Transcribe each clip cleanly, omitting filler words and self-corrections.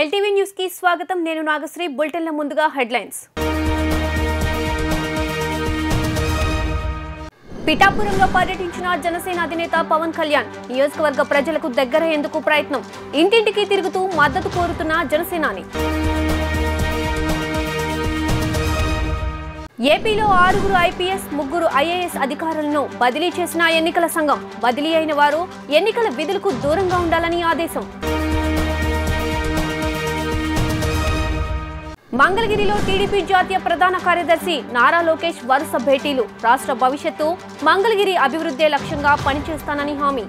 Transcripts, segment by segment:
LTV news కి స్వాగతం. నేను నాగశ్రీ. బులెటిన్ల ముందుగా హెడ్లైన్స్. పిఠాపురంలో పర్యటించిన జనసేన అధినేత పవన్ కళ్యాణ్ నియోజకవర్గ ప్రజలకు దగ్గరయ్యేందుకు ప్రయత్నం. ఇంటింటికి తిరుగుతూ మద్దతు కోరుతున్న జనసేనాని. ఏపీలో 6 ఐపీఎస్ 3 ఐఏఎస్ అధికారులను బదిలీ చేసిన ఎన్నికల సంఘం. బదిలీ అయిన వారు ఎన్నికల విధులకు దూరంగా ఉండాలని ఆదేశం. మంగళగిరిలో టీడీపీ జాతీయ ప్రధాన కార్యదర్శి నారా లోకేష్ వరుస భేటీలు. రాష్ట్ర భవిష్యత్తు మంగళగిరి అభివృద్ధి లక్ష్యంగా పనిచేస్తానని హామీ.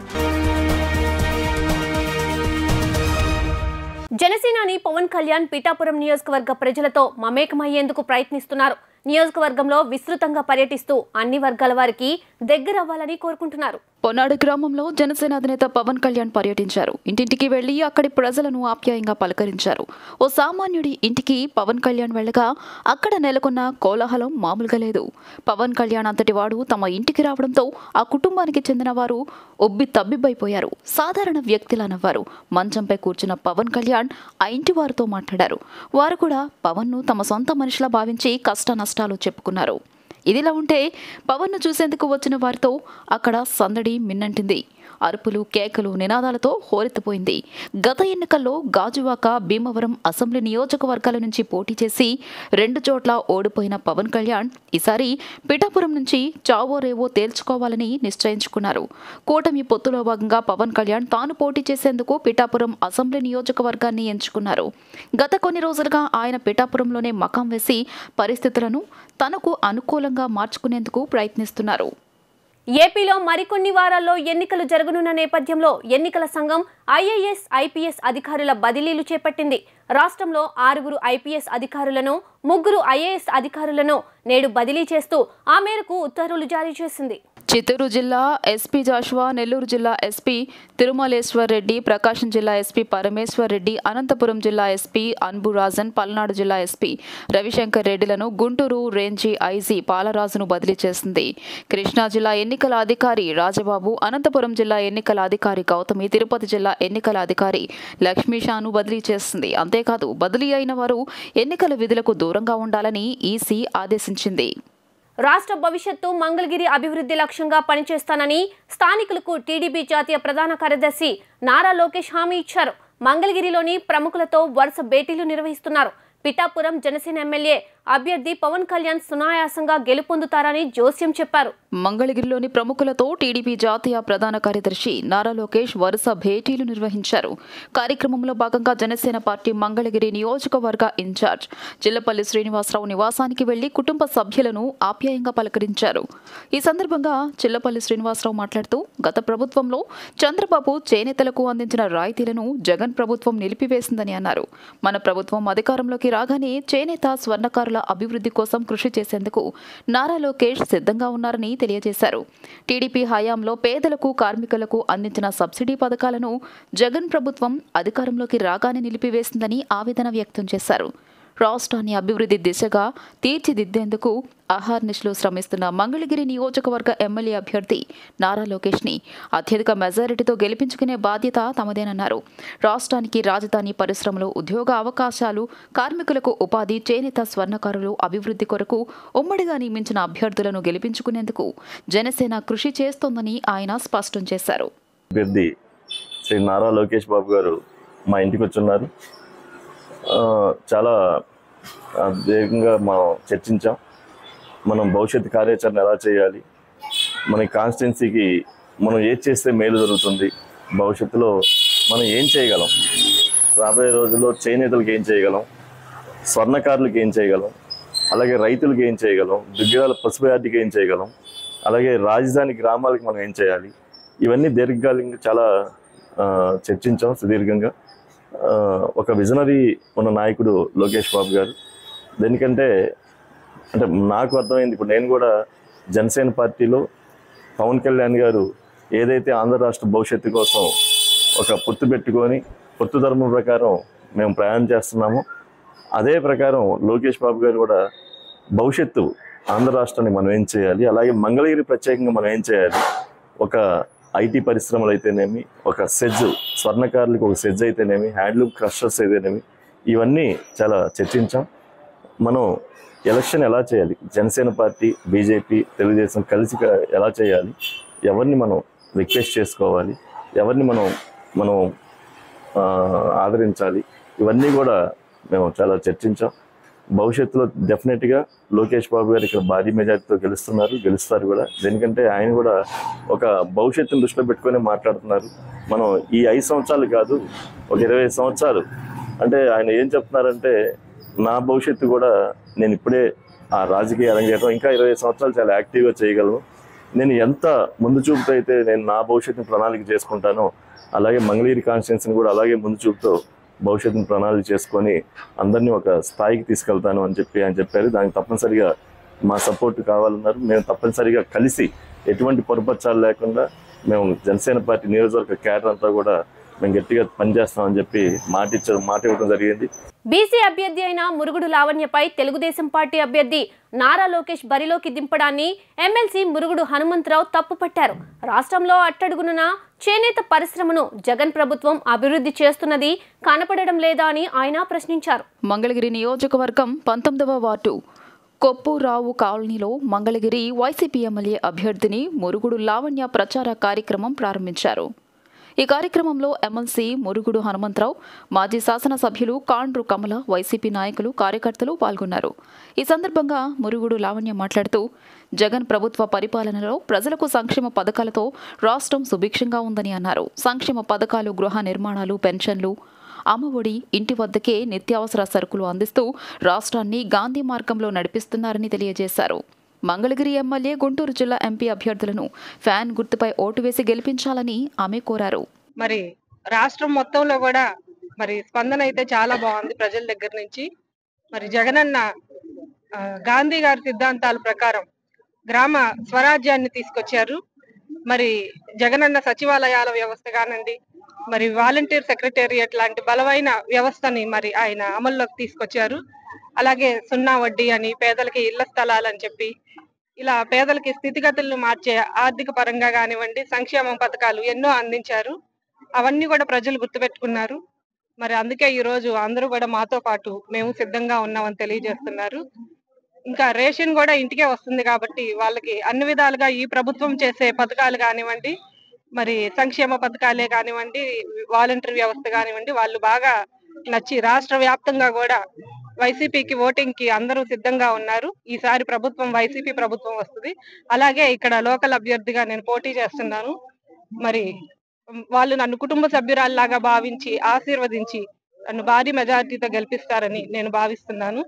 జనసేనాని పవన్ కళ్యాణ్ పిఠాపురం నియోజకవర్గ ప్రజలతో మమేకమయ్యేందుకు ప్రయత్నిస్తున్నారు. నియోజకవర్గంలో విస్తృతంగా పర్యటిస్తూ అన్ని వర్గాల వారికి దగ్గరవ్వాలని కోరుకుంటున్నారు. పొన్నాడు గ్రామంలో జనసేన అధినేత పవన్ కళ్యాణ్ పర్యటించారు. ఇంటింటికి వెళ్లి అక్కడి ప్రజలను ఆప్యాయంగా పలకరించారు. ఓ సామాన్యుడి ఇంటికి పవన్ కళ్యాణ్ వెళ్లగా అక్కడ నెలకొన్న కోలాహలం మామూలుగా లేదు. పవన్ కళ్యాణ్ అంతటి వాడు తమ ఇంటికి రావడంతో ఆ కుటుంబానికి చెందిన వారు ఒబ్బి తబ్బిబ్బైపోయారు. సాధారణ వ్యక్తిలా నవ్వారు. మంచంపై కూర్చున్న పవన్ కళ్యాణ్ ఆ ఇంటి వారితో మాట్లాడారు. వారు కూడా పవన్ను తమ సొంత మనిషిలా భావించి కష్ట నష్టాలు చెప్పుకున్నారు. ఇదిలా ఉంటే పవన్ను చూసేందుకు వచ్చిన వారితో అక్కడ సందడి మిన్నంటింది. అరుపులు, కేకలు, నినాదాలతో హోరెత్తిపోయింది. గత ఎన్నికల్లో గాజువాక, భీమవరం అసెంబ్లీ నియోజకవర్గాల నుంచి పోటీ చేసి 2 చోట్ల ఓడిపోయిన పవన్ కళ్యాణ్ ఈసారి పిఠాపురం నుంచి చావో రేవో తేల్చుకోవాలని నిశ్చయించుకున్నారు. కూటమి పొత్తులో భాగంగా పవన్ కళ్యాణ్ తాను పోటీ చేసేందుకు పిఠాపురం అసెంబ్లీ నియోజకవర్గాన్ని ఎంచుకున్నారు. గత కొన్ని రోజులుగా ఆయన పిఠాపురంలోనే మకాం వేసి పరిస్థితులను తనకు అనుకూలంగా మార్చుకునేందుకు ప్రయత్నిస్తున్నారు. ఏపీలో మరికొన్ని వారాల్లో ఎన్నికలు జరగనున్న నేపథ్యంలో ఎన్నికల సంఘం ఐఏఎస్, ఐపీఎస్ అధికారుల బదిలీలు చేపట్టింది. రాష్ట్రంలో 6 ఐపీఎస్ అధికారులను, 3 ఐఏఎస్ అధికారులను నేడు బదిలీ చేస్తూ ఆ మేరకు ఉత్తర్వులు జారీ చేసింది. చిత్తూరు జిల్లా ఎస్పీ జాషువా, నెల్లూరు జిల్లా ఎస్పీ తిరుమలేశ్వర్ రెడ్డి, ప్రకాశం జిల్లా ఎస్పీ పరమేశ్వర్ రెడ్డి, అనంతపురం జిల్లా ఎస్పీ అన్బురాజన్, పల్నాడు జిల్లా ఎస్పీ రవిశంకర్ రెడ్డిలను గుంటూరు రేంజీ ఐజీ పాలరాజును బదిలీ చేసింది. కృష్ణా జిల్లా ఎన్నికల అధికారి రాజబాబు, అనంతపురం జిల్లా ఎన్నికల అధికారి గౌతమి, తిరుపతి జిల్లా ఎన్నికల అధికారి లక్ష్మీషాను బదిలీ చేసింది. అంతేకాదు బదిలీ అయిన వారు ఎన్నికల విధులకు దూరంగా ఉండాలని ఈసీ ఆదేశించింది. రాష్ట్ర భవిష్యత్తు మంగళగిరి అభివృద్ధి లక్ష్యంగా పనిచేస్తానని స్థానికులకు టీడీపీ జాతీయ ప్రధాన కార్యదర్శి నారా లోకేష్ హామీ ఇచ్చారు. మంగళగిరిలోని ప్రముఖులతో వరుస భేటీలు నిర్వహిస్తున్నారు. పిఠాపురం జనసేన ఎమ్మెల్యే అభ్యర్థి పవన్ కళ్యాణ్ సునాయాసంగా గెలుపొందుతారని జోస్యం చెప్పారు. మంగళగిరిలోని ప్రముఖులతో టీడీపీ జాతీయ ప్రధాన కార్యదర్శి నారా లోకేష్ వరుస భేటీలు నిర్వహించారు. కార్యక్రమంలో భాగంగా జనసేన పార్టీ మంగళగిరి నియోజకవర్గ ఇన్ఛార్జ్ చిల్లపల్లి శ్రీనివాసరావు నివాసానికి వెళ్లి కుటుంబ సభ్యులను ఆప్యాయంగా పలకరించారు. ఈ సందర్భంగా చిల్లపల్లి శ్రీనివాసరావు మాట్లాడుతూ గత ప్రభుత్వంలో చంద్రబాబు చేనేతలకు అందించిన రాయితీలను జగన్ ప్రభుత్వం నిలిపివేసిందని అన్నారు. మన ప్రభుత్వం అధికారంలోకి రాగానే చేనేత, స్వర్ణకారుల అభివృద్ధి కోసం కృషి చేసేందుకు నారా లోకేష్ సిద్ధంగా ఉన్నారని తెలియజేశారు. టీడీపీ హయాంలో పేదలకు, కార్మికులకు అందించిన సబ్సిడీ పథకాలను జగన్ ప్రభుత్వం అధికారంలోకి రాగానే నిలిపివేసిందని ఆవేదన వ్యక్తం చేశారు. రాష్ట్రాన్ని అభివృద్ధి దిశగా తీర్చిదిద్దేందుకు అహర్నిశలు శ్రమిస్తున్న మంగళగిరి నియోజకవర్గ ఎమ్మెల్యే అభ్యర్థి నారా లోకేష్ని అత్యధిక మెజారిటీతో గెలిపించుకునే బాధ్యత తమదేనన్నారు. రాష్ట్రానికి రాజధాని పరిశ్రమలు, ఉద్యోగ అవకాశాలు, కార్మికులకు ఉపాధి, చేనేత, స్వర్ణకారులు అభివృద్ధి కొరకు ఉమ్మడిగా నియమించిన అభ్యర్థులను గెలిపించుకునేందుకు జనసేన కృషి చేస్తోందని ఆయన స్పష్టం చేశారు. అభ్యర్థి శ్రీ నారా లోకేష్ బాబు గారు మా ఇంటికి వచ్చున్నారు. చాలా వేగంగా మనం చర్చించాం. మనం భవిష్యత్తు కార్యాచరణ ఎలా చేయాలి, మన కాన్స్టిట్యున్సీకి మనం ఏం చేస్తే మేలు జరుగుతుంది, భవిష్యత్తులో మనం ఏం చేయగలం, రాబోయే రోజుల్లో చేనేతలకు ఏం చేయగలం, స్వర్ణకారులకు ఏం చేయగలం, అలాగే రైతులకు ఏం చేయగలం, దుగ్గిరాల పసుపు యార్డుకి ఏం చేయగలం, అలాగే రాజధాని గ్రామాలకు మనం ఏం చేయాలి, ఇవన్నీ దీర్ఘకాలికంగా చాలా చర్చించాం సుదీర్ఘంగా. ఒక విజనరీ ఉన్న నాయకుడు లోకేష్ బాబు గారు. దేనికంటే అంటే నాకు అర్థమైంది, ఇప్పుడు నేను కూడా జనసేన పార్టీలో పవన్ కళ్యాణ్ గారు ఏదైతే ఆంధ్ర రాష్ట్ర భవిష్యత్తు కోసం ఒక పొత్తు పెట్టుకొని పొత్తు ధర్మం ప్రకారం మేము ప్రయాణం చేస్తున్నామో అదే ప్రకారం లోకేష్ బాబు గారు కూడా భవిష్యత్తు ఆంధ్ర రాష్ట్రాన్ని మనం ఏం చేయాలి, అలాగే మంగళగిరి ప్రత్యేకంగా మనం ఏం చేయాలి, ఒక ఐటీ పరిశ్రమలు అయితేనేమి, ఒక సెజ్ స్వర్ణకారులకు ఒక సెజ్ అయితేనేమి, హ్యాండ్లూమ్ క్రషర్స్ అయితేనేమి, ఇవన్నీ చాలా చర్చించాం. మనం ఎలక్షన్ ఎలా చేయాలి, జనసేన పార్టీ, బీజేపీ, తెలుగుదేశం కలిసి ఎలా చేయాలి, ఎవరిని మనం రిక్వెస్ట్ చేసుకోవాలి, ఎవరిని మనం ఆదరించాలి, ఇవన్నీ కూడా మేము చాలా చర్చించాం. భవిష్యత్తులో డెఫినెట్గా లోకేష్ బాబు గారు ఇక్కడ భారీ మెజార్టీతో గెలుస్తారు కూడా. ఎందుకంటే ఆయన కూడా ఒక భవిష్యత్తును దృష్టిలో పెట్టుకొని మాట్లాడుతున్నారు. మనం ఈ 5 సంవత్సరాలు కాదు, ఒక 25 సంవత్సరాలు అంటే ఆయన ఏం చెప్తున్నారంటే, నా భవిష్యత్తు కూడా నేను ఇప్పుడే ఆ రాజకీయ అరంగేయడం ఇంకా 25 సంవత్సరాలు చాలా యాక్టివ్గా చేయగలను. నేను ఎంత ముందు చూపుతో అయితే నేను నా భవిష్యత్తుని ప్రణాళిక చేసుకుంటానో, అలాగే మంగళగిరి కాన్స్టిట్యున్సీని కూడా అలాగే ముందు చూపుతో భవిష్యత్తును ప్రణాళిక చేసుకొని అందరినీ ఒక స్థాయికి తీసుకెళ్తాను అని ఆయన చెప్పారు. దానికి తప్పనిసరిగా మా సపోర్ట్ కావాలన్నారు. మేము తప్పనిసరిగా కలిసి ఎటువంటి పొరపచ్చాలు లేకుండా మేము జనసేన పార్టీ నియోజకవర్గ క్యాడర్ అంతా కూడా మేము గట్టిగా పనిచేస్తామని చెప్పి మాట ఇవ్వడం జరిగింది. బీసీ అభ్యర్థి అయిన మురుగుడు లావణ్యపై తెలుగుదేశం పార్టీ అభ్యర్థి నారా లోకేష్ బరిలోకి దింపడాన్ని ఎమ్మెల్సీ మురుగుడు హనుమంతరావు తప్పుపట్టారు. రాష్ట్రంలో అట్టడుగునున్న చేనేత పరిశ్రమను జగన్ ప్రభుత్వం అభివృద్ధి చేస్తున్నది కనపడడం లేదా అని ఆయన ప్రశ్నించారు. మంగళగిరి నియోజకవర్గం 19వ వార్డు కొప్పురావు కాలనీలో మంగళగిరి వైసీపీ ఎమ్మెల్యే అభ్యర్థిని మురుగుడు లావణ్య ప్రచార కార్యక్రమం ప్రారంభించారు. ఈ కార్యక్రమంలో ఎమ్మెల్సీ మురుగుడు హనుమంతరావు, మాజీ శాసనసభ్యులు కాండ్రు కమల, వైసీపీ నాయకులు, కార్యకర్తలు పాల్గొన్నారు. ఈ సందర్భంగా మురుగుడు లావణ్య మాట్లాడుతూ, జగన్ ప్రభుత్వ పరిపాలనలో ప్రజలకు సంక్షేమ పథకాలతో రాష్ట్రం సుభిక్షంగా ఉందని అన్నారు. సంక్షేమ పథకాలు, గృహ నిర్మాణాలు, పెన్షన్లు, అమ్మఒడి, ఇంటి వద్దకే నిత్యావసర సరుకులు అందిస్తూ రాష్ట్రాన్ని గాంధీ మార్గంలో నడిపిస్తున్నారని తెలియజేశారు. మంగళగిరి ఎమ్మెల్యే, గుంటూరు జిల్లా ఎంపీ అభ్యర్థులను ఫ్యాన్ గుర్తుపై ఓటు వేసి గెలిపించాలని ఆమె కోరారు. మరి రాష్ట్రం మొత్తంలో కూడా మరి స్పందన అయితే చాలా బాగుంది ప్రజల దగ్గర నుంచి. మరి జగనన్న గాంధీ గారి సిద్ధాంతాల ప్రకారం గ్రామ స్వరాజ్యాన్ని తీసుకొచ్చారు. మరి జగనన్న సచివాలయాల వ్యవస్థ కానండి, మరి వాలంటీర్ సెక్రటేరియట్ లాంటి బలమైన వ్యవస్థని మరి ఆయన అమల్లోకి తీసుకొచ్చారు. అలాగే 0 వడ్డీ అని, పేదలకి ఇళ్ల స్థలాలని చెప్పి ఇలా పేదలకి స్థితిగతులను మార్చే ఆర్థిక పరంగా కానివ్వండి, సంక్షేమ పథకాలు ఎన్నో అందించారు. అవన్నీ కూడా ప్రజలు గుర్తుపెట్టుకున్నారు. మరి అందుకే ఈ రోజు అందరూ కూడా మాతో పాటు మేము సిద్ధంగా ఉన్నామని తెలియజేస్తున్నారు. ఇంకా రేషన్ కూడా ఇంటికే వస్తుంది కాబట్టి వాళ్ళకి అన్ని విధాలుగా ఈ ప్రభుత్వం చేసే పథకాలు కానివ్వండి, మరి సంక్షేమ పథకాలే కానివ్వండి, వాలంటీర్ వ్యవస్థ కానివ్వండి, వాళ్ళు బాగా నచ్చి రాష్ట్ర వ్యాప్తంగా కూడా వైసీపీకి ఓటింగ్ కి అందరూ సిద్ధంగా ఉన్నారు. ఈసారి ప్రభుత్వం వైసీపీ ప్రభుత్వం వస్తుంది. అలాగే ఇక్కడ లోకల్ అభ్యర్థిగా నేను పోటీ చేస్తున్నాను. మరి వాళ్ళు నన్ను కుటుంబ సభ్యురాల్లాగా భావించి ఆశీర్వదించి నన్ను భారీ మెజారిటీతో గెలిపిస్తారని నేను భావిస్తున్నాను.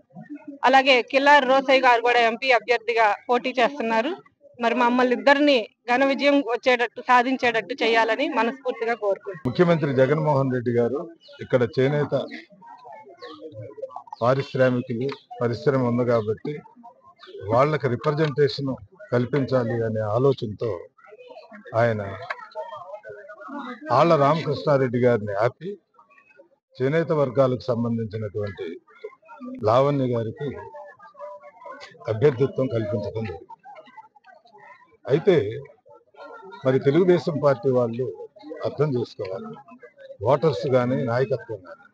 అలాగే కిల్లారి రోసయ్య గారు కూడా ఎంపీ అభ్యర్థిగా పోటీ చేస్తున్నారు. మరి మమ్మల్ని ఇద్దరిని ఘన విజయం వచ్చేటట్టు సాధించేటట్టు చేయాలని మనస్ఫూర్తిగా కోరుకుంటున్నాను. ముఖ్యమంత్రి జగన్మోహన్ రెడ్డి గారు ఇక్కడ చేనేత పారిశ్రామికులు పరిశ్రమ ఉంది కాబట్టి వాళ్ళకి రిప్రజెంటేషన్ కల్పించాలి అనే ఆలోచనతో ఆయన ఆళ్ల రామకృష్ణారెడ్డి గారిని ఆపి చేనేత వర్గాలకు సంబంధించినటువంటి లావణ్య గారికి అభ్యర్థిత్వం కల్పించడం జరిగింది. అయితే మరి తెలుగుదేశం పార్టీ వాళ్ళు అర్థం చేసుకోవాలి, ఓటర్స్ కానీ నాయకత్వం కానీ,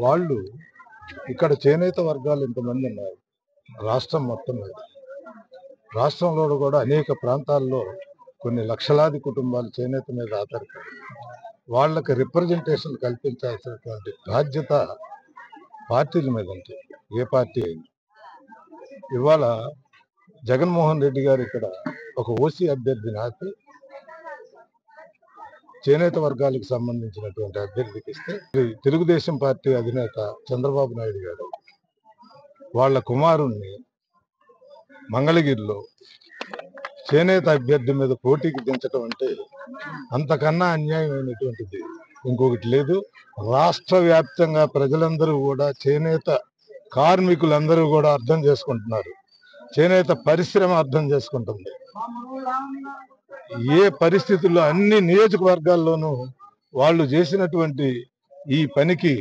వాళ్ళు ఇక్కడ చేనేత వర్గాలు ఇంతమంది ఉన్నారు రాష్ట్రం మొత్తం మీద. రాష్ట్రంలో కూడా అనేక ప్రాంతాల్లో కొన్ని లక్షలాది కుటుంబాలు చేనేత మీద ఆధారపడి వాళ్ళకి రిప్రజెంటేషన్ కల్పించాల్సినటువంటి బాధ్యత పార్టీల మీద ఉంటుంది, ఏ పార్టీ అయినా. ఇవాళ జగన్మోహన్ రెడ్డి గారు ఇక్కడ ఒక ఓసీ అభ్యర్థిని ఆపి చేనేత వర్గాలకు సంబంధించినటువంటి అభ్యర్థికి ఇస్తే, తెలుగుదేశం పార్టీ అధినేత చంద్రబాబు నాయుడు గారు వాళ్ళ కుమారుణ్ణి మంగళగిరిలో చేనేత అభ్యర్థి మీద పోటీకి దించడం అంటే అంతకన్నా అన్యాయమైనటువంటిది ఇంకొకటి లేదు. రాష్ట్ర వ్యాప్తంగా ప్రజలందరూ కూడా, చేనేత కార్మికులందరూ కూడా అర్థం చేసుకుంటున్నారు, చేనేత పరిశ్రమ అర్థం చేసుకుంటుంది. ఏ పరిస్థితుల్లో అన్ని నియోజకవర్గాల్లోనూ వాళ్ళు చేసినటువంటి ఈ పనికి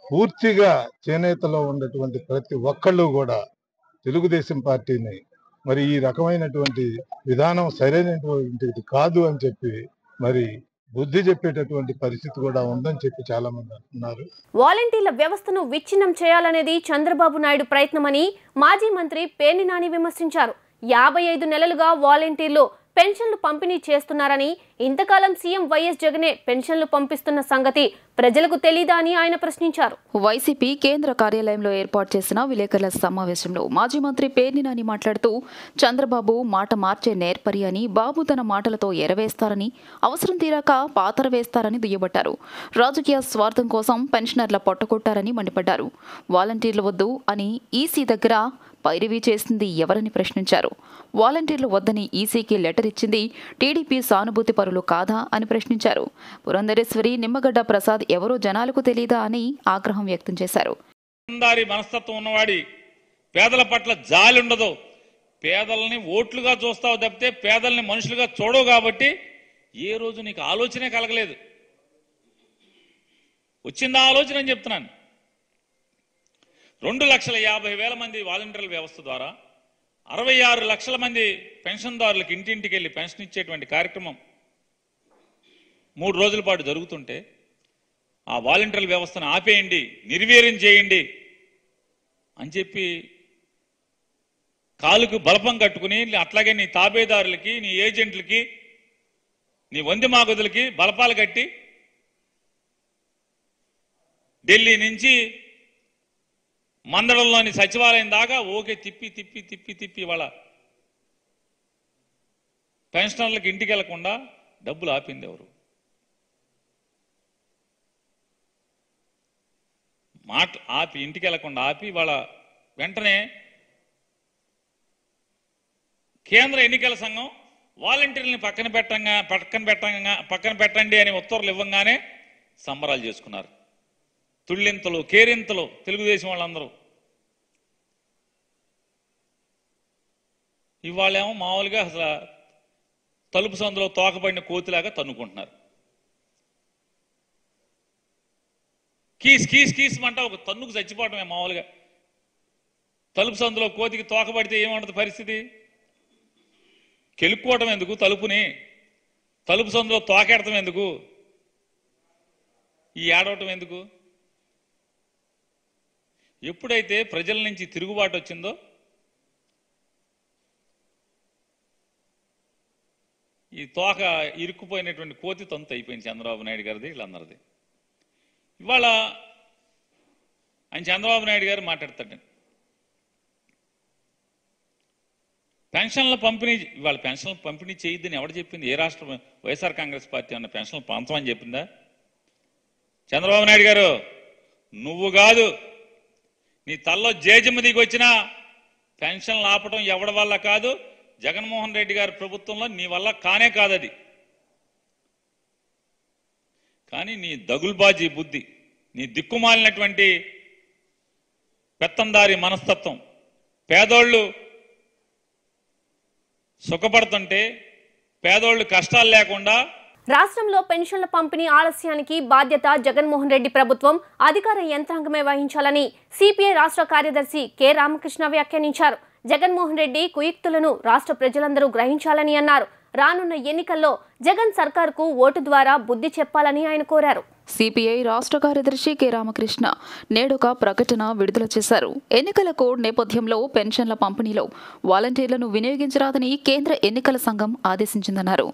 పూర్తిగా చేనేతలో ఉన్నటువంటి ప్రతి ఒక్కళ్ళు కూడా తెలుగుదేశం పార్టీని మరి ఈ రకమైనటువంటి విధానం సరైనటువంటిది కాదు అని చెప్పి మరి బుద్ధి చెప్పేటటువంటి పరిస్థితి కూడా ఉందని చెప్పి చాలా మంది అంటున్నారు. వాలంటీర్ల వ్యవస్థను విచ్ఛిన్నం చేయాలనేది చంద్రబాబు నాయుడు ప్రయత్నమని మాజీ మంత్రి పేర్ని నాని విమర్శించారు. 55 నెలలుగా వాలంటీర్లు పెన్షన్లు పంపిణీ చేస్తున్నారని, ఇంతకాలం సీఎం వైఎస్ జగనే పెన్షన్లు పంపిస్తున్న సంగతి ప్రజలకు తెలీదా అని ఆయన ప్రశ్నించారు. వైసీపీ కేంద్ర కార్యాలయంలో ఏర్పాటు చేసిన విలేకరుల సమావేశంలో మాజీ మంత్రి పేర్ని నాని మాట్లాడుతూ చంద్రబాబు మాట మార్చే నేర్పరి అని, బాబు తన మాటలతో ఎరవేస్తారని, అవసరం తీరాక పాతర వేస్తారని దుయ్యబట్టారు. రాజకీయ స్వార్థం కోసం పెన్షనర్ల పొట్టకొట్టారని మండిపడ్డారు. వాలంటీర్లు వద్దు అని ఈసీ దగ్గర పైరవీ చేసింది ఎవరని ప్రశ్నించారు. వాలంటీర్లు వద్దని ఈసీకి లెటర్ ఇచ్చింది టీడీపీ సానుభూతి పరులు కాదా అని ప్రశ్నించారు. పురంధరేశ్వరి, నిమ్మగడ్డ ప్రసాద్ ఎవరో జనాలకు తెలీదా అని ఆగ్రహం వ్యక్తం చేశారు. మనస్తత్వం ఉన్నవాడి పేదల పట్ల జాలి ఉండదు. పేదల్ని ఓట్లుగా చూస్తావు తప్పితే పేదల్ని మనుషులుగా చూడవు. కాబట్టి ఏ రోజు నీకు ఆలోచనే కలగలేదు. వచ్చిందా ఆలోచన అని చెప్తున్నాను. 2,50,000 మంది వాలంటీర్ల వ్యవస్థ ద్వారా 66 లక్షల మంది పెన్షన్దారులకు ఇంటింటికి వెళ్ళి పెన్షన్ ఇచ్చేటువంటి కార్యక్రమం 3 రోజుల పాటు జరుగుతుంటే ఆ వాలంటీర్ల వ్యవస్థను ఆపేయండి, నిర్వీర్యం చేయండి అని చెప్పి కాలుకు బలపం కట్టుకుని, అట్లాగే నీ తాబేదారులకి, నీ ఏజెంట్లకి, నీ వందిమాగదులకి బలపాలు కట్టి ఢిల్లీ నుంచి మందడంలోని సచివాలయం దాకా ఓకే తిప్పి తిప్పి తిప్పి తిప్పి వాళ్ళ పెన్షనర్లకు ఇంటికి వెళ్లకుండా డబ్బులు ఆపింది ఎవరు? మాట ఆపి ఇంటికి వెళ్లకుండా ఆపి వాళ్ళ వెంటనే కేంద్ర ఎన్నికల సంఘం వాలంటీర్లని పక్కన పెట్టండి అని ఉత్తర్వులు ఇవ్వగానే సంబరాలు చేసుకున్నారు. తుళ్ళింతలు, కేరింతలు తెలుగుదేశం వాళ్ళందరూ. ఇవాళేమో మామూలుగా అసలు తలుపు సందులో తోకబడిన కోతిలాగా తన్నుకుంటున్నారు. కీస్ కీస్ కీస్ అంట ఒక తన్నుకు చచ్చిపోవటమే మామూలుగా. తలుపు సందులో కోతికి తోకబడితే ఏమంటుంది పరిస్థితి? కెలుక్కోవటం ఎందుకు తలుపుని? తలుపు సందులో తోకెడటం ఎందుకు? ఈ ఏడవటం ఎందుకు? ఎప్పుడైతే ప్రజల నుంచి తిరుగుబాటు వచ్చిందో ఈ తోక ఇరుక్కుపోయినటువంటి కోతి తొంత అయిపోయింది చంద్రబాబు నాయుడు గారిది, వీళ్ళందరిది. ఇవాళ ఆయన చంద్రబాబు నాయుడు గారు మాట్లాడతాడు, పెన్షన్ల పంపిణీ, ఇవాళ పెన్షన్ల పంపిణీ చేయొద్దని ఎవరు చెప్పింది? ఏ రాష్ట్రం? వైఎస్ఆర్ కాంగ్రెస్ పార్టీ అన్న పెన్షన్లు పంచమని చెప్పిందా? చంద్రబాబు నాయుడు గారు నువ్వు కాదు, నీ తల్లో జేజమ్మ దిగి వచ్చినా పెన్షన్లు ఆపడం ఎవడి వల్ల కాదు, జగన్మోహన్ రెడ్డి గారి ప్రభుత్వంలో నీ వల్ల కానే కాదది. కానీ నీ దగుల్బాజీ బుద్ధి, నీ దిక్కుమాలినటువంటి పెత్తందారి మనస్తత్వం, పేదోళ్ళు సుఖపడుతుంటే పేదోళ్ళు కష్టాలు లేకుండా. రాష్ట్రంలో పెన్షన్ల పంపిణీ ఆలస్యానికి బాధ్యత జగన్మోహన్ రెడ్డి ప్రభుత్వం, అధికార యంత్రాంగమే వహించాలని సిపిఐ రాష్ట్ర కార్యదర్శి కె రామకృష్ణ వ్యాఖ్యానించారు. జగన్మోహన్ రెడ్డి కుయుక్తులను రాష్ట్ర ప్రజలందరూ గ్రహించాలని అన్నారు. రానున్న ఎన్నికల్లో జగన్ సర్కార్కు ఓటు ద్వారా బుద్ధి చెప్పాలని ఆయన కోరారు. సిపిఐ రాష్ట్ర కార్యదర్శి కె రామకృష్ణ నేడొక ప్రకటన విడుదల చేశారు. ఎన్నికల కోడ్ నేపథ్యంలో పెన్షన్ల పంపిణీలో వాలంటీర్లను వినియోగించరాదని కేంద్ర ఎన్నికల సంఘం ఆదేశించిందన్నారు.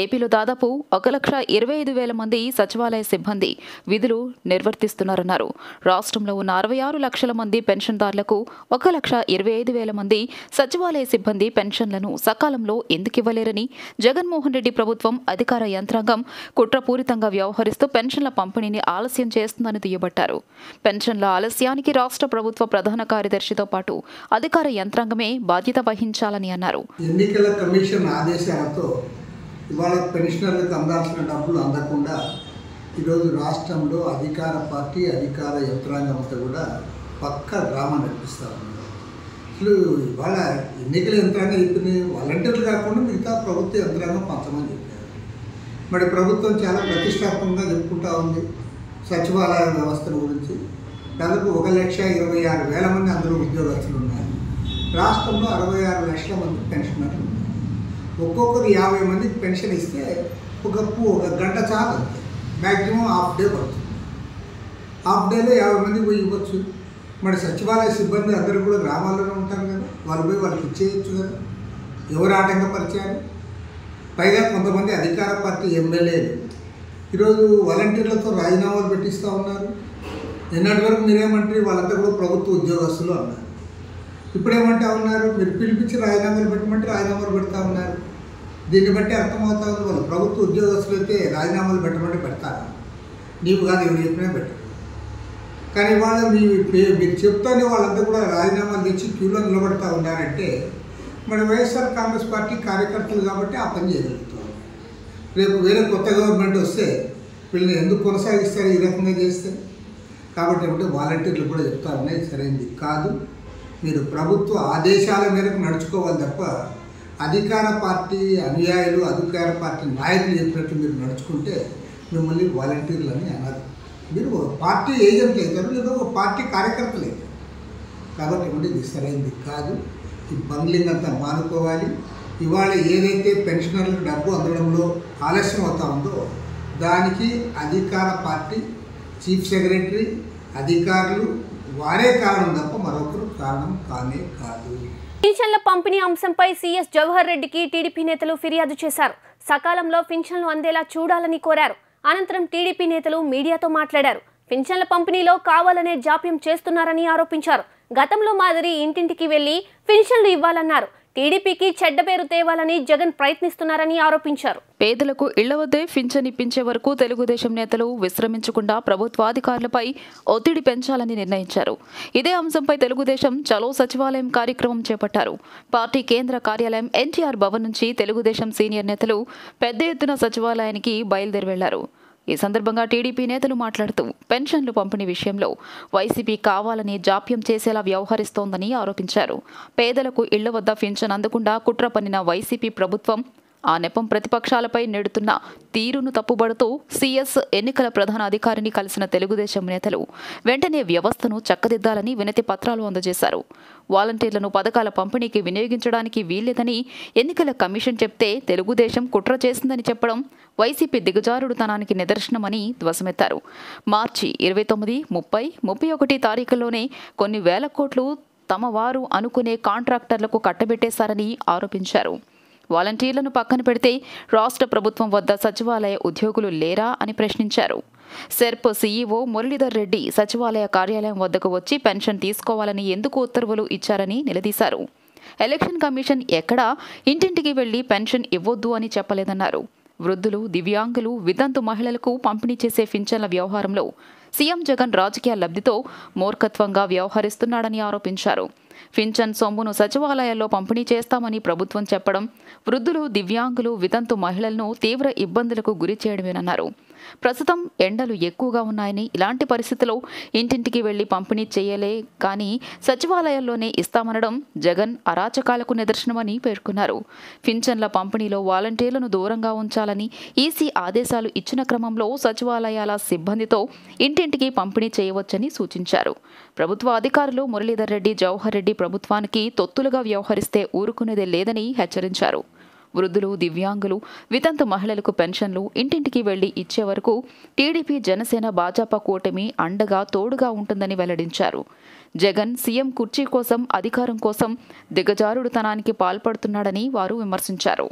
ఏపీలో దాదాపు 1,25,000 మంది సచివాలయ సిబ్బంది విధులు నిర్వర్తిస్తున్నారన్నారు. రాష్ట్రంలో ఉన్న 66 లక్షల మంది పెన్షన్దారులకు 1,25,000 మంది సచివాలయ సిబ్బంది పెన్షన్లను సకాలంలో ఎందుకివ్వలేరని, జగన్మోహన్ రెడ్డి ప్రభుత్వం అధికార యంత్రాంగం కుట్రపూరితంగా వ్యవహరిస్తూ పెన్షన్ల పంపిణీని ఆలస్యం చేస్తుందని దుయ్యబట్టారు. పెన్షన్ల ఆలస్యానికి రాష్ట్ర ప్రభుత్వ ప్రధాన కార్యదర్శితో పాటు అధికార యంత్రాంగమే బాధ్యత వహించాలని అన్నారు. ఎన్నికల కమిషన్ ఆదేశాలతో ఇవాళ పెన్షనర్లకు అందాల్సిన డబ్బులు అందకుండా ఈరోజు రాష్ట్రంలో అధికార పార్టీ, అధికార యంత్రాంగం అంతా కూడా పక్క డ్రామా నడిపిస్తూ ఉన్నారు. అసలు ఇవాళ ఎన్నికల యంత్రాంగం చెప్పింది వాలంటీర్లు కాకుండా మిగతా ప్రభుత్వ యంత్రాంగం పంచమని చెప్పారు. మరి ప్రభుత్వం చాలా ప్రతిష్టాత్మకంగా చెప్పుకుంటా ఉంది సచివాలయ వ్యవస్థల గురించి. దాదాపు 1,26,000 మంది అందులో ఉద్యోగస్తులు ఉన్నారు. రాష్ట్రంలో 66 లక్షల మంది పెన్షనర్లు ఉన్నారు. ఒక్కొక్కరు 50 మందికి పెన్షన్ ఇస్తే ఒక గంట చాలు, మ్యాక్సిమం హాఫ్ డే పడుతుంది. హాఫ్ డేలో 50 మంది పోయి ఇవ్వచ్చు. మరి సచివాలయ సిబ్బంది అందరూ కూడా గ్రామాల్లోనే ఉంటారు కదా, వాళ్ళు పోయి వాళ్ళకి ఇచ్చేయచ్చు కదా, ఎవరు ఆటంకపరిచారు? పైగా కొంతమంది అధికార పార్టీ ఎమ్మెల్యేలు ఈరోజు వాలంటీర్లతో రాజీనామాలు పెట్టిస్తూ ఉన్నారు. నిన్నటి వరకు మీరేమంటారు, వాళ్ళంతా కూడా ప్రభుత్వ ఉద్యోగస్తులు అన్నారు. ఇప్పుడేమంటా ఉన్నారు, మీరు పిలిపించి రాజీనామాలు పెట్టమంటే రాజీనామాలు పెడతా ఉన్నారు. దీన్ని బట్టి అర్థమవుతా ఉంది, వాళ్ళు ప్రభుత్వ ఉద్యోగస్తులు అయితే రాజీనామాలు పెట్టమంటే పెడతారా? నీవు కాదు, ఎవరు చెప్పినా పెట్టరు. కానీ వాళ్ళు మీరు చెప్తానే వాళ్ళంతా కూడా రాజీనామాలు తెచ్చి క్యూలో నిలబడతా ఉన్నారంటే మరి వైఎస్ఆర్ కాంగ్రెస్ పార్టీ కార్యకర్తలు కాబట్టి ఆ పని చేయగలుగుతారు. రేపు వేరే కొత్త గవర్నమెంట్ వస్తే వీళ్ళని ఎందుకు కొనసాగిస్తారు ఈ రకంగా చేస్తే? కాబట్టి అంటే వాలంటీర్లు కూడా చెప్తా ఉన్నాయి, సరైనది కాదు. మీరు ప్రభుత్వ ఆదేశాల మేరకు నడుచుకోవాలి తప్ప అధికార పార్టీ అనుయాయులు, అధికార పార్టీ నాయకులు చెప్పినట్టు మీరు నడుచుకుంటే మిమ్మల్ని వాలంటీర్లు అని అన్నారు. మీరు ఒక పార్టీ ఏజెంట్లు అవుతారు, లేదా ఒక పార్టీ కార్యకర్తలు అవుతారు. కాబట్టి ఇది సరైనది కాదు. ఈ బంగ్లింగ్ అంతా మానుకోవాలి. ఇవాళ ఏదైతే పెన్షనర్లకు డబ్బు అందడంలో ఆలస్యం అవుతా ఉందో దానికి అధికార పార్టీ చీఫ్ సెక్రటరీ, అధికారులు వారే కారణం తప్ప మరొకరు కారణం కానే కాదు. పింఛన్ల పంపిణీ అంశంపై సీఎస్ జవహర్ రెడ్డికి టీడీపీ నేతలు ఫిర్యాదు చేశారు. సకాలంలో పింఛన్లు అందేలా చూడాలని కోరారు. అనంతరం టీడీపీ నేతలు మీడియాతో మాట్లాడారు. పింఛన్ల పంపిణీలో కావాలనే జాప్యం చేస్తున్నారని ఆరోపించారు. గతంలో మాదిరి ఇంటింటికి వెళ్లి పింఛన్లు ఇవ్వాలన్నారు. టీడీపీకి చెడ్డ పేరు తేవాలని జగన్ ప్రయత్నిస్తున్నారని ఆరోపించారు. పేదలకు ఇళ్ల వద్దే పింఛన్ ఇప్పించే వరకు తెలుగుదేశం నేతలు విశ్రమించకుండా ప్రభుత్వాధికారులపై ఒత్తిడి పెంచాలని నిర్ణయించారు. ఇదే అంశంపై తెలుగుదేశం చలో సచివాలయం కార్యక్రమం చేపట్టారు. పార్టీ కేంద్ర కార్యాలయం ఎన్టీఆర్ భవన్ నుంచి తెలుగుదేశం సీనియర్ నేతలు పెద్ద ఎత్తున సచివాలయానికి బయలుదేరి వెళ్లారు. ఈ సందర్భంగా టీడీపీ నేతలు మాట్లాడుతూ పెన్షన్లు పంపిణీ విషయంలో వైసీపీ కావాలని జాప్యం చేసేలా వ్యవహరిస్తోందని ఆరోపించారు. పేదలకు ఇళ్ల వద్ద పింఛన్ అందకుండా కుట్ర పన్నిన వైసీపీ ప్రభుత్వం ఆ నెపం ప్రతిపక్షాలపై నెడుతున్న తీరును తప్పుబడుతూ సీఎస్ ఎన్నికల ప్రధాన అధికారిని కలిసిన తెలుగుదేశం నేతలు వెంటనే వ్యవస్థను చక్కదిద్దాలని వినతి పత్రాలు అందజేశారు. వాలంటీర్లను పథకాల పంపిణీకి వినియోగించడానికి వీల్లేదని ఎన్నికల కమిషన్ చెప్తే తెలుగుదేశం కుట్ర చేసిందని చెప్పడం వైసీపీ దిగజారుడుతనానికి నిదర్శనమని ధ్వసమెత్తారు. మార్చి 29, 30, 31 తారీఖుల్లోనే కొన్ని వేల కోట్లు తమ వారు అనుకునే కాంట్రాక్టర్లకు కట్టబెట్టేశారని ఆరోపించారు. వాలంటీర్లను పక్కన పెడితే రాష్ట్ర ప్రభుత్వం వద్ద సచివాలయ ఉద్యోగులు లేరా అని ప్రశ్నించారు. సెర్ప్ సీఈఓ మురళీధర్ రెడ్డి సచివాలయ కార్యాలయం వద్దకు వచ్చి పెన్షన్ తీసుకోవాలని ఎందుకు ఉత్తర్వులు ఇచ్చారని నిలదీశారు. ఎలక్షన్ కమిషన్ ఎక్కడా ఇంటింటికి వెళ్లి పెన్షన్ ఇవ్వొద్దు అని చెప్పలేదన్నారు. వృద్ధులు, దివ్యాంగులు, వితంతు మహిళలకు పంపిణీ చేసే పింఛన్ల వ్యవహారంలో సీఎం జగన్ రాజకీయ లబ్ధితో మూర్ఖత్వంగా వ్యవహరిస్తున్నాడని ఆరోపించారు. పింఛన్ సొమ్మును సచివాలయాల్లో పంపిణీ చేస్తామని ప్రభుత్వం చెప్పడం వృద్ధులు, దివ్యాంగులు, వితంతు మహిళలను తీవ్ర ఇబ్బందులకు గురి చేయడమేనన్నారు. ప్రస్తుతం ఎండలు ఎక్కువగా ఉన్నాయని ఇలాంటి పరిస్థితుల్లో ఇంటింటికి వెళ్లి పంపిణీ చేయలే కానీ సచివాలయాల్లోనే ఇస్తామనడం జగన్ అరాచకాలకు నిదర్శనమని పేర్కొన్నారు. పింఛన్ల పంపిణీలో వాలంటీర్లను దూరంగా ఉంచాలని ఈసీ ఆదేశాలు ఇచ్చిన క్రమంలో సచివాలయాల సిబ్బందితో ఇంటింటికి పంపిణీ చేయవచ్చని సూచించారు. ప్రభుత్వ అధికారులు మురళీధర్ రెడ్డి, జవహర్ రెడ్డి ప్రభుత్వానికి తొత్తులుగా వ్యవహరిస్తే ఊరుకునేదే లేదని హెచ్చరించారు. వృద్ధులు, దివ్యాంగులు, వితంతు మహిళలకు పెన్షన్లు ఇంటింటికి వెళ్లి ఇచ్చే వరకు టీడీపీ, జనసేన, భాజపా కూటమి అండగా తోడుగా ఉంటుందని వెల్లడించారు. జగన్ సీఎం కుర్చీ కోసం, అధికారం కోసం దిగజారుడుతనానికి పాల్పడుతున్నాడని వారు విమర్శించారు.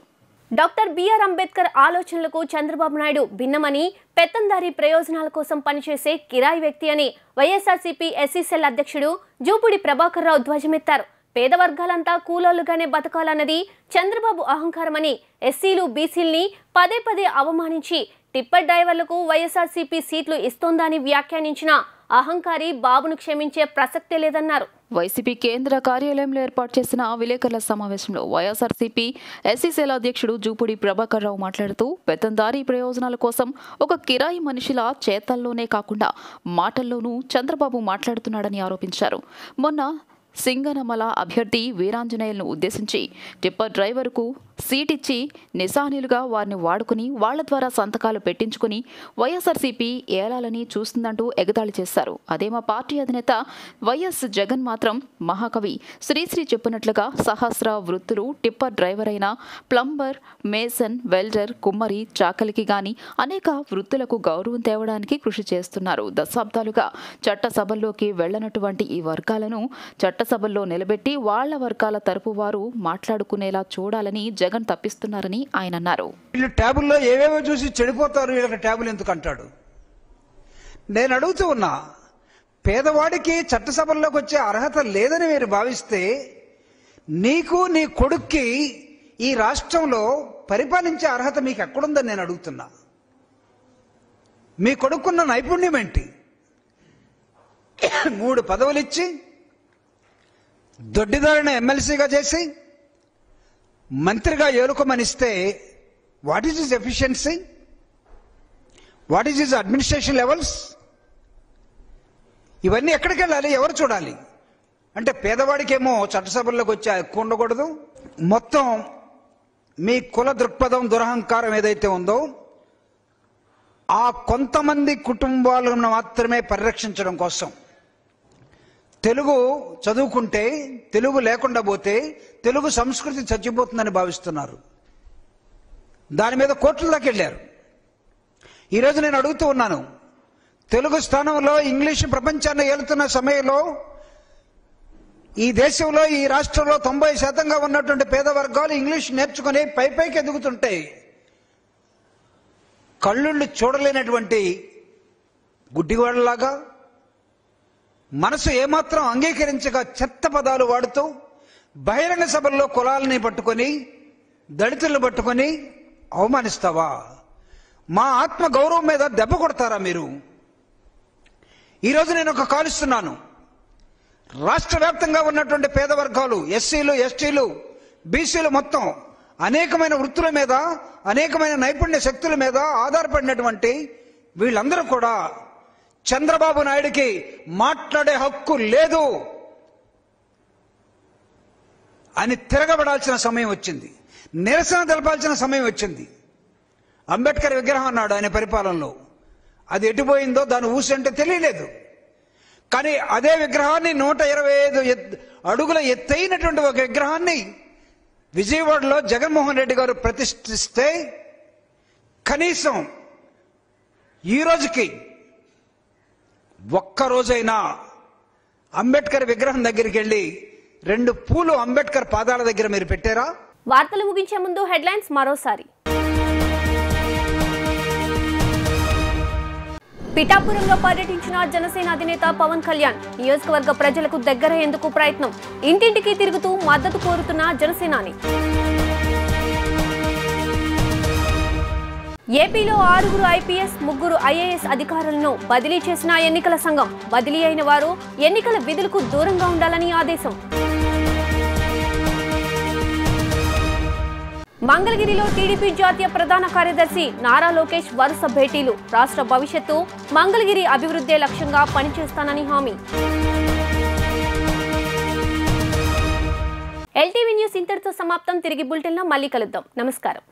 డాక్టర్ బిఆర్ అంబేద్కర్ ఆలోచనలకు చంద్రబాబు నాయుడు భిన్నమని, పెత్తందారీ ప్రయోజనాల కోసం పనిచేసే కిరాయి వ్యక్తి అని వైఎస్ఆర్సీపీ ఎస్సీ సెల్ అధ్యక్షుడు జూపూడి ప్రభాకర్ రావు ధ్వజమెత్తారు. పేద వర్గాలంతా కూలోళ్లుగానే బతకాలన్నది చంద్రబాబు అహంకారమని, ఎస్సీలు, బీసీల్ని పదే పదే అవమానించి టిప్పర్ డ్రైవర్లకు వైఎస్ఆర్సీపీ సీట్లు ఇస్తోందని వ్యాఖ్యానించిన అహంకారి బాబును క్షమించే ప్రసక్తే లేదన్నారు. వైసీపీ కేంద్ర కార్యాలయంలో ఏర్పాటు చేసిన విలేకరుల సమావేశంలో వైఎస్ఆర్సీపీ ఎస్సీ సెల్ అధ్యక్షుడు జూపూడి ప్రభాకర్ రావు మాట్లాడుతూ పెత్తందారీ ప్రయోజనాల కోసం ఒక కిరాయి మనిషిలా చేతల్లోనే కాకుండా మాటల్లోనూ చంద్రబాబు మాట్లాడుతున్నాడని ఆరోపించారు. మొన్న సింగనమల అభ్యర్థి వీరాంజనేయులను ఉద్దేశించి టిప్పర్ డ్రైవర్కు సీటిచ్చి నిశానీలుగా వారిని వాడుకుని వాళ్ల ద్వారా సంతకాలు పెట్టించుకుని వైఎస్ఆర్సీపీ ఏలాలని చూస్తుందంటూ ఎగతాళి చేశారు. అదే మా పార్టీ అధినేత వైఎస్ జగన్ మాత్రం మహాకవి శ్రీశ్రీ చెప్పినట్లుగా సహస్ర వృత్తులు టిప్పర్ డ్రైవర్ అయిన ప్లంబర్, మేసన్, వెల్డర్, కుమ్మరి, చాకలికి గాని అనేక వృత్తులకు గౌరవం తేవడానికి కృషి చేస్తున్నారు. దశాబ్దాలుగా చట్టసభల్లోకి వెళ్లనటువంటి ఈ వర్గాలను చట్టసభల్లో నిలబెట్టి వాళ్ల వర్గాల తరపు వారు మాట్లాడుకునేలా చూడాలని జగన్ తప్పిస్తున్నారని ఆయన అన్నారు. వీళ్ళు ట్యాబుల్లో ఏవేవో చూసి చెడిపోతారు, వీళ్ళకి ట్యాబులు ఎందుకు అంటాడు? నేను అడుగుతూ ఉన్నా, పేదవాడికి చట్టసభల్లోకి వచ్చే అర్హత లేదని మీరు భావిస్తే నీకు నీ కొడుక్కి ఈ రాష్ట్రంలో పరిపాలించే అర్హత మీకు ఎక్కడుందని నేను అడుగుతున్నా. మీ కొడుకున్న నైపుణ్యం ఏంటి? 3 పదవులు ఇచ్చి దొడ్డిదారిన ఎమ్మెల్సీగా చేసి మంత్రిగా ఏలుకోమనిస్తే what is his efficiency, what is his administration levels? ఇవన్నీ ఎక్కడికి వెళ్ళాలి, ఎవరు చూడాలి? అంటే పేదవాడికేమో చట్టసభల్లోకి వచ్చి ఎక్కువ ఉండకూడదు. మొత్తం మీ కుల దృక్పథం, దురహంకారం ఏదైతే ఉందో ఆ కొంతమంది కుటుంబాలను మాత్రమే పరిరక్షించడం కోసం తెలుగు చదువుకుంటే, తెలుగు లేకుండా పోతే తెలుగు సంస్కృతి చచ్చిపోతుందని భావిస్తున్నారు. దాని మీద కోర్టుల దాకా వెళ్ళారు. ఈరోజు నేను అడుగుతూ ఉన్నాను, తెలుగు స్థానంలో ఇంగ్లీషు ప్రపంచాన్ని ఏలుతున్న సమయంలో ఈ దేశంలో, ఈ రాష్ట్రంలో 90% ఉన్నటువంటి పేద వర్గాలు ఇంగ్లీష్ నేర్చుకుని పైకి ఎదుగుతుంటే కళ్ళుళ్ళు చూడలేనటువంటి గుడ్డివాళ్ళలాగా మనసు ఏమాత్రం అంగీకరించగా చెత్త పదాలు వాడుతూ బహిరంగ సభల్లో కులాలని పట్టుకొని, దళితులను పట్టుకొని అవమానిస్తావా? మా ఆత్మ గౌరవం మీద దెబ్బ కొడతారా మీరు? ఈరోజు నేను ఒక కాలుస్తున్నాను. రాష్ట్ర వ్యాప్తంగా ఉన్నటువంటి పేద వర్గాలు, ఎస్సీలు, ఎస్టీలు, బీసీలు మొత్తం అనేకమైన వృత్తుల మీద, అనేకమైన నైపుణ్య శక్తుల మీద ఆధారపడినటువంటి వీళ్ళందరూ కూడా చంద్రబాబు నాయుడికి మాట్లాడే హక్కు లేదు అని తిరగబడాల్సిన సమయం వచ్చింది. నిరసన తెలపాల్సిన సమయం వచ్చింది. అంబేద్కర్ విగ్రహం అన్నాడు ఆయన పరిపాలనలో, అది ఎటుపోయిందో దాని ఊసంటే తెలియలేదు. కానీ అదే విగ్రహాన్ని 125 అడుగుల ఎత్తైనటువంటి ఒక విగ్రహాన్ని విజయవాడలో జగన్మోహన్ రెడ్డి గారు ప్రతిష్ఠిస్తే కనీసం ఈ రోజుకి ఒక్కరోజైనా అంబేద్కర్ విగ్రహం దగ్గరికి వెళ్ళి 2 పూలు అంబేద్కర్ పాదాల దగ్గర మీరు పెట్టారా? వార్తలు ముగించే ముందు హెడ్లైన్స్ మరోసారి. పిఠాపురంలో పర్యటించిన జనసేన అధినేత పవన్ కళ్యాణ్ నియోజకవర్గ ప్రజలకు దగ్గరయ్యేందుకు ప్రయత్నం. ఇంటింటికి తిరుగుతూ మద్దతు కోరుతున్న జనసేనాని. ఏపీలో 6 ఐపీఎస్, 3 ఐఏఎస్ అధికారులను బదిలీ చేసిన ఎన్నికల సంఘం. బదిలీ అయిన వారు ఎన్నికల విధులకు దూరంగా ఉండాలని ఆదేశం. మంగళగిరిలో టీడీపీ జాతీయ ప్రధాన కార్యదర్శి నారా లోకేష్ వరుస భేటీలు. రాష్ట్ర భవిష్యత్తు మంగళగిరి అభివృద్ధే లక్ష్యంగా పనిచేస్తానని హామీ. ఎల్టీవీ న్యూస్ ఇంతటితో సమాప్తం. తిరిగి బులెటిన్లో మళ్ళీ కలుద్దాం. నమస్కారం.